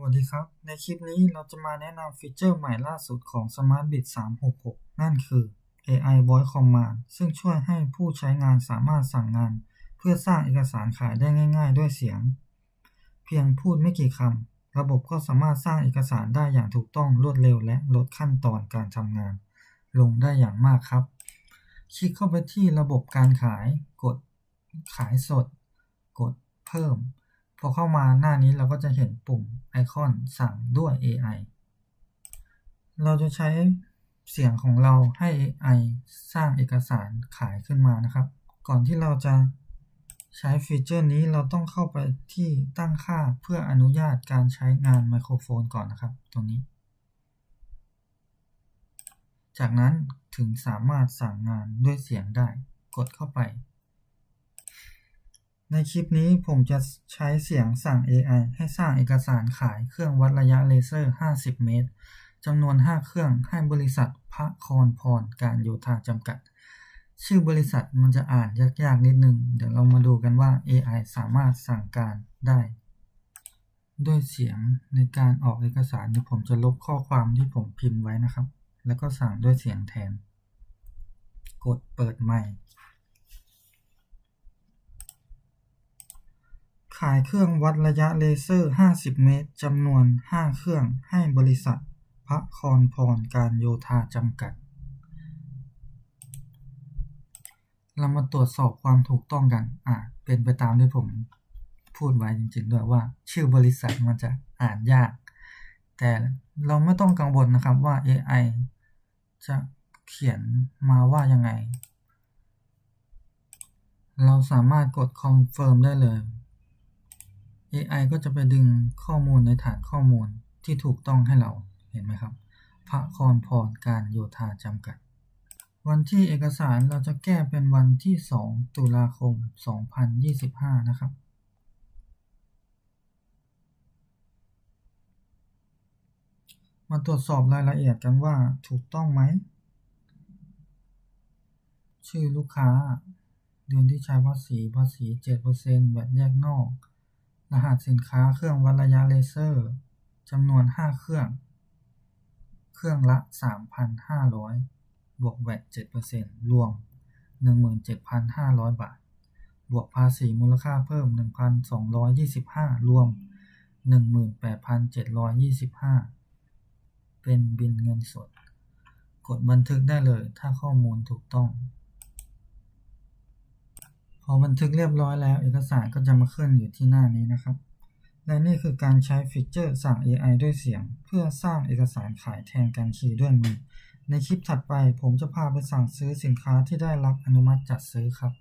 วัสดีครับในคลิปนี้เราจะมาแนะนำฟีเจอร์ใหม่ล่าสุดของ SmartBit 366 นั่นคือ AI Voice Command ซึ่งช่วยให้ผู้ใช้งานสามารถสั่งงานเพื่อสร้างเอกสารขายได้ง่ายๆด้วยเสียงเพียงพูดไม่กี่คำระบบก็สามารถสร้างเอกสารได้อย่างถูกต้องรวดเร็วและลดขั้นตอนการทำงานลงได้อย่างมากครับคลิกเข้าไปที่ระบบการขายกดขายสดกดเพิ่มพอเข้ามาหน้านี้เราก็จะเห็นปุ่มไอคอนสั่งด้วย AI เราจะใช้เสียงของเราให้ AI สร้างเอกสารขายขึ้นมานะครับก่อนที่เราจะใช้ฟีเจอร์นี้เราต้องเข้าไปที่ตั้งค่าเพื่ออนุญาตการใช้งานไมโครโฟนก่อนนะครับตรงนี้จากนั้นถึงสามารถสั่งงานด้วยเสียงได้กดเข้าไปในคลิปนี้ผมจะใช้เสียงสั่ง AI ให้สร้างเอกสารขายเครื่องวัดระยะเลเซอร์50 เมตรจำนวน5เครื่องให้บริษัทพระครพรการโยธาจำกัดชื่อบริษัทมันจะอ่านยากๆนิดนึงเดี๋ยวเรามาดูกันว่า AI สามารถสั่งการได้ด้วยเสียงในการออกเอกสารเดี๋ยวผมจะลบข้อความที่ผมพิมพ์ไว้นะครับแล้วก็สั่งด้วยเสียงแทนกดเปิดไมค์ขายเครื่องวัดระยะเลเซอร์50 เมตรจำนวน5เครื่องให้บริษัทพระครพรการโยธาจำกัดเรามาตรวจสอบความถูกต้องกันเป็นไปตามที่ผมพูดไว้จริงๆด้วยว่าชื่อบริษัทมันจะอ่านยากแต่เราไม่ต้องกังวลนะครับว่า AI จะเขียนมาว่ายังไงเราสามารถกด Confirm ได้เลย AI ก็จะไปดึงข้อมูลในฐานข้อมูลที่ถูกต้องให้เราเห็นไหมครับพระครพรการโยธาจำกัดวันที่เอกสารเราจะแก้เป็นวันที่2 ตุลาคม 2025 นะครับมาตรวจสอบรายละเอียดกันว่าถูกต้องไหมชื่อลูกค้าเดือนที่ใช้ภาษี 7% แวตแยกนอกรหัสสินค้าเครื่องวัดระยะเลเซอร์จำนวน5เครื่องละ 3,500 บวกแวต 7% รวม 17,500 บาทบวกภาษีมูลค่าเพิ่ม 1,225 รวม 18,725 เป็นบิลเงินสดกดบันทึกได้เลยถ้าข้อมูลถูกต้องพอบันทึกเรียบร้อยแล้วเอกสารก็จะมาขึ้นอยู่ที่หน้านี้นะครับและนี่คือการใช้ฟีเจอร์สั่ง AI ด้วยเสียงเพื่อสร้างเอกสารขายแทนการคีย์ด้วยมือในคลิปถัดไปผมจะพาไปสั่งซื้อสินค้าที่ได้รับอนุมัติจัดซื้อครับ